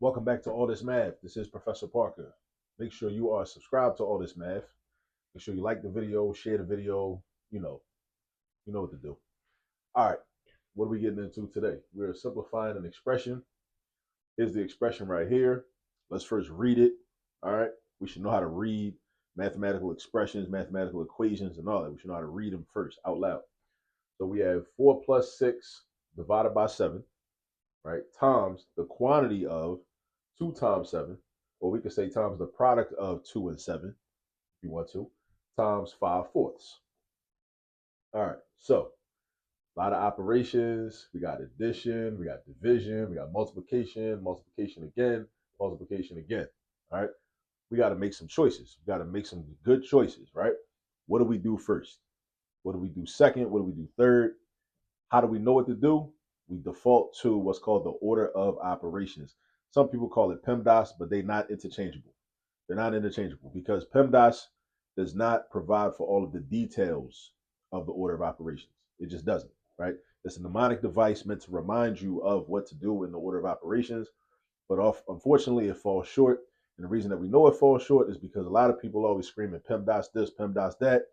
Welcome back to All This Math. This is Professor Parker. Make sure you are subscribed to All This Math. Make sure you like the video, share the video. You know, you know what to do. All right, what are we getting into today? We're simplifying an expression. Here's the expression right here. Let's first read it. All right, we should know how to read mathematical expressions, mathematical equations, and all that. We should know how to read them first out loud. So we have 4 plus 6 divided by 7, right, times the quantity of 2 times 7, or we could say times the product of 2 and 7, if you want to, times 5/4. All right, so a lot of operations. We got addition, we got division, we got multiplication, multiplication again, multiplication again. All right, we got to make some choices. We got to make some good choices, right? What do we do first? What do we do second? What do we do third? How do we know what to do? We default to what's called the order of operations. Some people call it PEMDAS, but they're not interchangeable. They're not interchangeable because PEMDAS does not provide for all of the details of the order of operations. It just doesn't, right? It's a mnemonic device meant to remind you of what to do in the order of operations, but unfortunately, it falls short. And the reason that we know it falls short is because a lot of people always screaming PEMDAS this, PEMDAS that,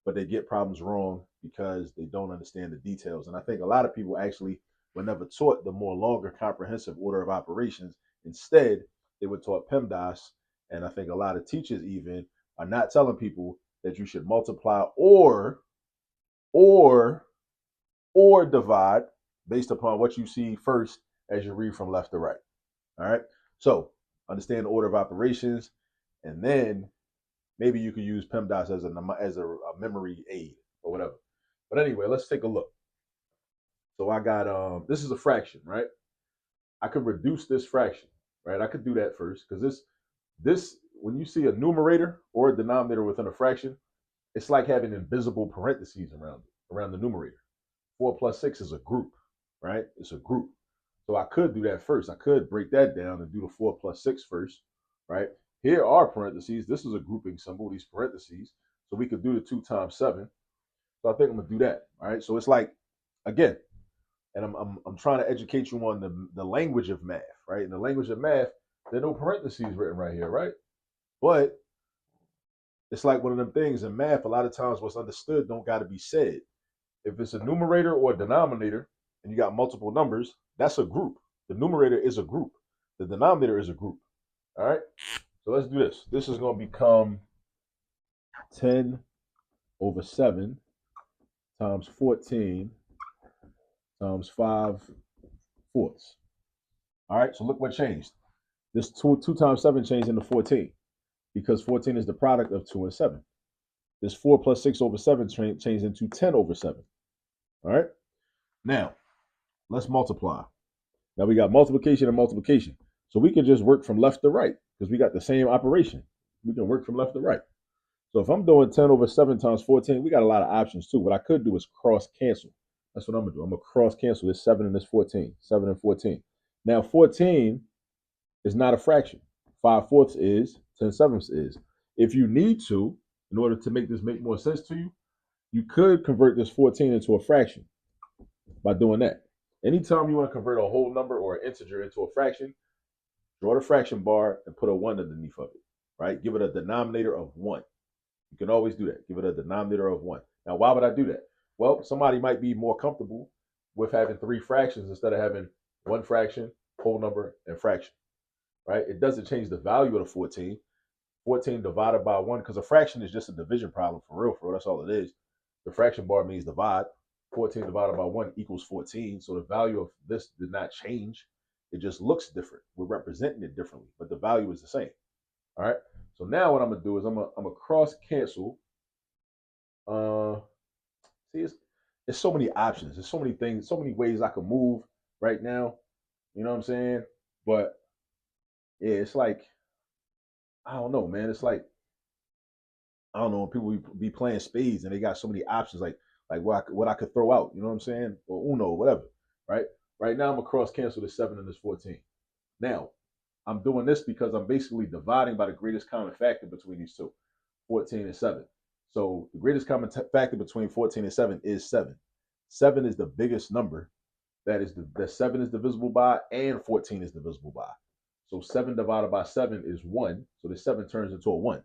but they get problems wrong because they don't understand the details. And I think a lot of people actually were never taught the more longer comprehensive order of operations. Instead, they were taught PEMDAS. And I think a lot of teachers even are not telling people that you should multiply or or divide based upon what you see first as you read from left to right. All right. So understand the order of operations, and then maybe you could use PEMDAS as a memory aid or whatever. But anyway, let's take a look. So I got this is a fraction, right? I could reduce this fraction, right? I could do that first because this when you see a numerator or a denominator within a fraction, it's like having invisible parentheses around the numerator. 4 plus 6 is a group, right? It's a group. So I could do that first. I could break that down and do the 4 plus 6 first, right? Here are parentheses. This is a grouping symbol, these parentheses. So we could do the 2 times 7. So I think I'm going to do that, all right? So it's like, again, and I'm trying to educate you on the language of math, right? In the language of math, there are no parentheses written right here, right? But it's like one of them things in math, a lot of times what's understood don't got to be said. If it's a numerator or a denominator and you got multiple numbers, that's a group. The numerator is a group. The denominator is a group. All right. So let's do this. This is going to become 10 over 7 times 14 times 5/4. All right. So look what changed. This 2 times 7 changed into 14 because 14 is the product of 2 and 7. This 4 plus 6 over 7 changed into 10 over 7. All right. Now, let's multiply. Now we got multiplication and multiplication. So we can just work from left to right because we got the same operation. We can work from left to right. So if I'm doing 10 over 7 times 14, we got a lot of options too. What I could do is cross cancel. That's what I'm going to do. I'm going to cross cancel this 7 and this 14. 7 and 14. Now 14 is not a fraction. 5/4 is, 10/7 is. If you need to, in order to make this make more sense to you, you could convert this 14 into a fraction by doing that. Anytime you want to convert a whole number or an integer into a fraction, draw the fraction bar and put a 1 underneath of it, right? Give it a denominator of 1. You can always do that. Give it a denominator of 1. Now, why would I do that? Well, somebody might be more comfortable with having 3 fractions instead of having 1 fraction, whole number, and fraction, right? It doesn't change the value of the 14. 14 divided by 1, because a fraction is just a division problem for real, for real. That's all it is. The fraction bar means divide. 14 divided by 1 equals 14. So the value of this did not change. It just looks different. We're representing it differently, but the value is the same. All right. So now what I'm gonna do is I'm gonna cross cancel. See, it's so many options. There's so many things, so many ways I can move right now. You know what I'm saying? But yeah, it's like I don't know, man. It's like I don't know. People be playing spades and they got so many options, like what I could throw out. You know what I'm saying? Or Uno, whatever. Right. Right now I'm gonna cross cancel this 7 and this 14. Now I'm doing this because I'm basically dividing by the greatest common factor between these two, 14 and 7. So the greatest common factor between 14 and 7 is 7. 7 is the biggest number that 7 is divisible by and 14 is divisible by. So 7 divided by 7 is 1. So the 7 turns into a 1.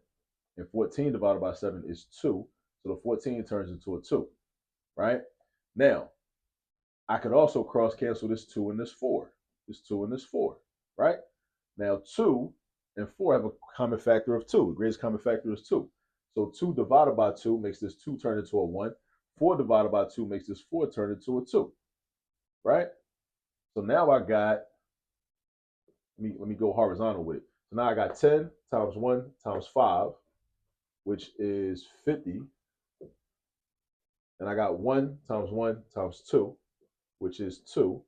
And 14 divided by 7 is 2. So the 14 turns into a 2, right? Now, I could also cross cancel this 2 and this 4. This 2 and this 4, right? Now, 2 and 4 have a common factor of 2. The greatest common factor is 2. So 2 divided by 2 makes this 2 turn into a 1. 4 divided by 2 makes this 4 turn into a 2, right? So now I got, let me go horizontal with it. So now I got 10 times 1 times 5, which is 50. And I got 1 times 2, which is 2.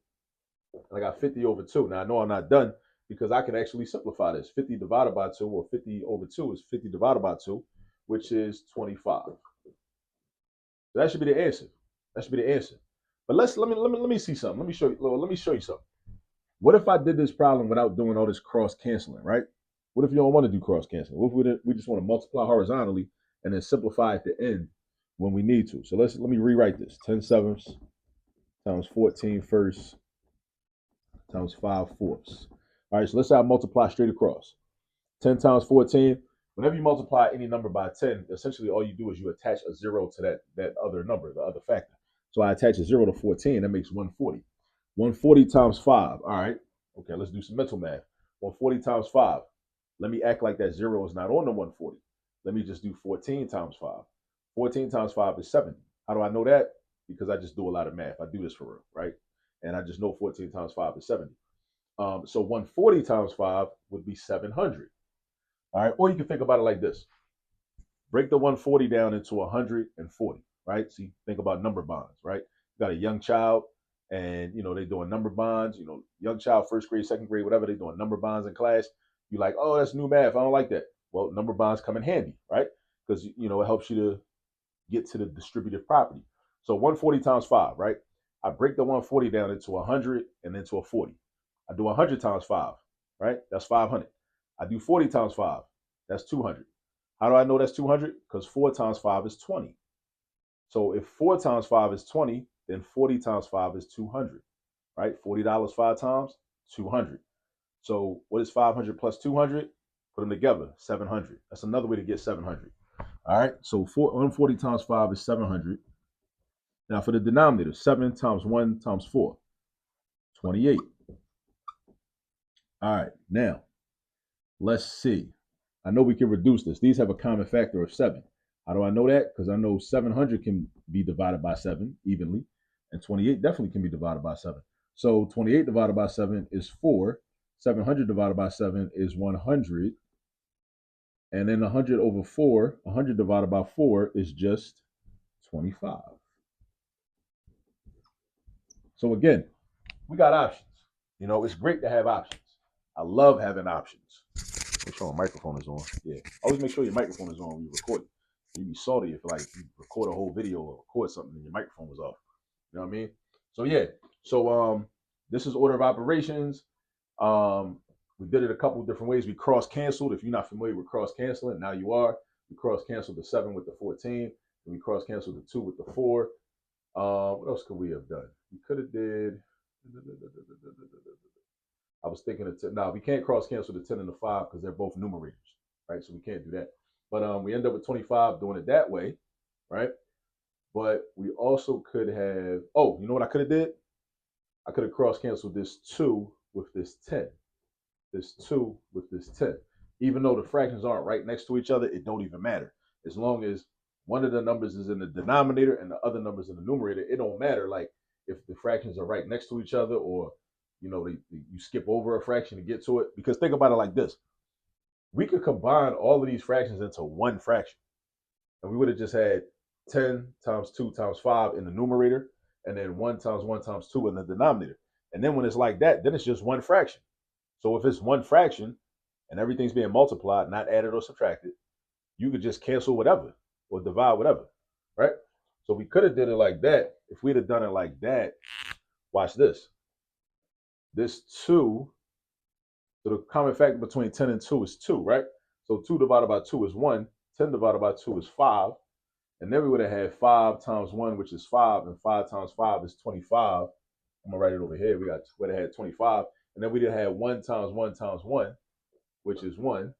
And I got 50 over 2. Now I know I'm not done because I can actually simplify this. 50 divided by 2, or 50 over 2 is 50 divided by 2, which is 25. So that should be the answer. That should be the answer. But let me see something. Let me show you something. What if I did this problem without doing all this cross canceling, right? What if you don't want to do cross canceling? What if we just want to multiply horizontally and then simplify at the end when we need to? So let me rewrite this. 10 sevenths times 14 firsts times 5 fourths. All right, so let's say I multiply straight across. 10 times 14. Whenever you multiply any number by 10, essentially all you do is you attach a 0 to that other number, the other factor. So I attach a 0 to 14. That makes 140. 140 times 5. All right. Okay, let's do some mental math. 140 times 5. Let me act like that 0 is not on the 140. Let me just do 14 times 5. 14 times 5 is 70. How do I know that? Because I just do a lot of math. I do this for real, right? And I just know 14 times 5 is 70. So 140 times 5 would be 700. All right. Or you can think about it like this. Break the 140 down into 140, right? So you think about number bonds, right? You got a young child and, they're doing number bonds, young child, first grade, second grade, whatever, they're doing number bonds in class. You're like, oh, that's new math. I don't like that. Well, number bonds come in handy, right? Because, it helps you to get to the distributive property. So 140 times 5, right? I break the 140 down into 100 and into a 40. I do 100 times 5, right? That's 500. I do 40 times 5. That's 200. How do I know that's 200? Because 4 times 5 is 20. So if 4 times 5 is 20, then 40 times 5 is 200, right? $40 5 times, 200. So what is 500 plus 200? Put them together, 700. That's another way to get 700. All right, so 140 times 5 is 700. Now for the denominator, 7 times 1 times 4, 28. All right, now let's see. I know we can reduce this. These have a common factor of 7. How do I know that? Because I know 700 can be divided by 7 evenly, and 28 definitely can be divided by 7. So 28 divided by 7 is 4. 700 divided by 7 is 100. And then 100 over 4, 100 divided by 4 is just 25. So again, we got options. It's great to have options. I love having options. Make sure my microphone is on. Yeah. Always make sure your microphone is on when you record it. You'd be salty if you record a whole video or record something and your microphone was off. You know what I mean? So yeah. So this is order of operations. We did it a couple of different ways. We cross canceled. If you're not familiar with cross canceling, now you are. We cross canceled the 7 with the 14, and we cross canceled the 2 with the 4. What else could we have done? We could have did. I was thinking of 10. Now we can't cross cancel the 10 and the 5 because they're both numerators, right? So we can't do that. But we end up with 25 doing it that way, right? But we also could have. Oh, you know what I could have did? I could have cross canceled this 2 with this 10. This 2 with this 10. Even though the fractions aren't right next to each other, it don't even matter. As long as one of the numbers is in the denominator and the other numbers in the numerator, it don't matter. Like if the fractions are right next to each other, or you skip over a fraction to get to it. Because think about it like this: we could combine all of these fractions into one fraction, and we would have just had 10 times 2 times 5 in the numerator, and then 1 times 1 times 2 in the denominator. And then when it's like that, then it's just one fraction. So if it's one fraction and everything's being multiplied, not added or subtracted, you could just cancel whatever or divide whatever, right? So we could have did it like that. If we'd have done it like that, watch this. This 2, so the common factor between 10 and 2 is 2, right? So 2 divided by 2 is 1. 10 divided by 2 is 5. And then we would have had 5 times 1, which is 5, and 5 times 5 is 25. I'm going to write it over here. We would have had 25. And then we did have 1 times 1 times 1, which is 1,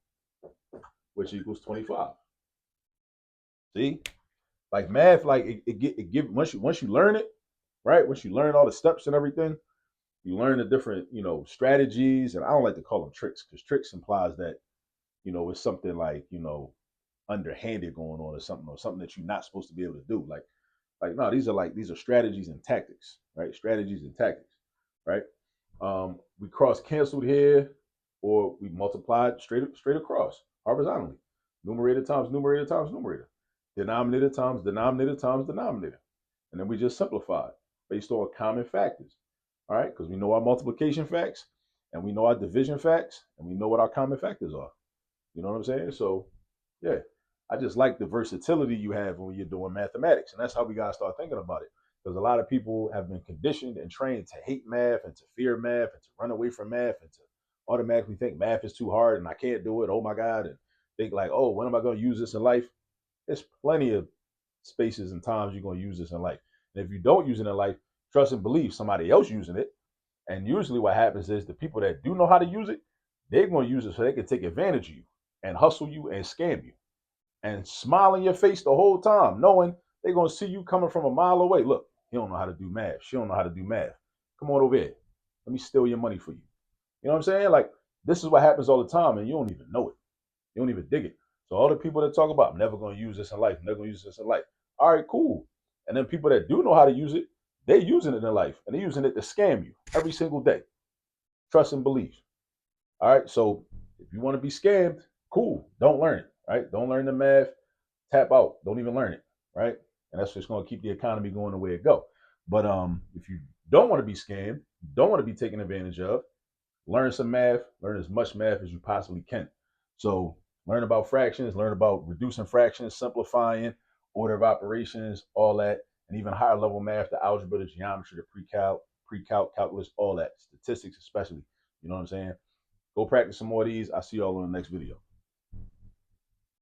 which equals 25. See? Like math, like it give once you learn it, right? Once you learn all the steps and everything, you learn the different, strategies. And I don't like to call them tricks because tricks implies that, it's something like, underhanded going on or something that you're not supposed to be able to do. Like no, these are strategies and tactics, right? Strategies and tactics, right? We cross canceled here, or we multiplied straight across horizontally. Numerator times numerator times numerator. Denominator times denominator times denominator. And then we just simplified based on common factors. All right, because we know our multiplication facts and we know our division facts and we know what our common factors are. You know what I'm saying? So yeah, I just like the versatility you have when you're doing mathematics. And that's how we got to start thinking about it. Because a lot of people have been conditioned and trained to hate math and to fear math and to run away from math and to automatically think math is too hard and I can't do it. Oh my God. And think like, oh, when am I going to use this in life? There's plenty of spaces and times you're going to use this in life. And if you don't use it in life, trust and believe somebody else using it. And usually what happens is the people that do know how to use it, they're going to use it so they can take advantage of you and hustle you and scam you and smile in your face the whole time, knowing they're going to see you coming from a mile away. Look, he don't know how to do math. She don't know how to do math. Come on over here. Let me steal your money for you. You know what I'm saying? Like, this is what happens all the time, and you don't even know it. You don't even dig it. So all the people that talk about, I'm never going to use this in life, never going to use this in life. All right, cool. And then people that do know how to use it, they're using it in life, and they're using it to scam you every single day. Trust and believe. All right, so if you want to be scammed, cool. Don't learn it, right? Don't learn the math. Tap out. Don't even learn it, right? And that's just going to keep the economy going the way it go. But if you don't want to be scammed, don't want to be taken advantage of, learn some math. Learn as much math as you possibly can. So learn about fractions, learn about reducing fractions, simplifying, order of operations, all that, and even higher level math, the algebra, the geometry, the pre-calc, calculus, all that, statistics especially. You know what I'm saying? Go practice some more of these. I'll see y'all on the next video.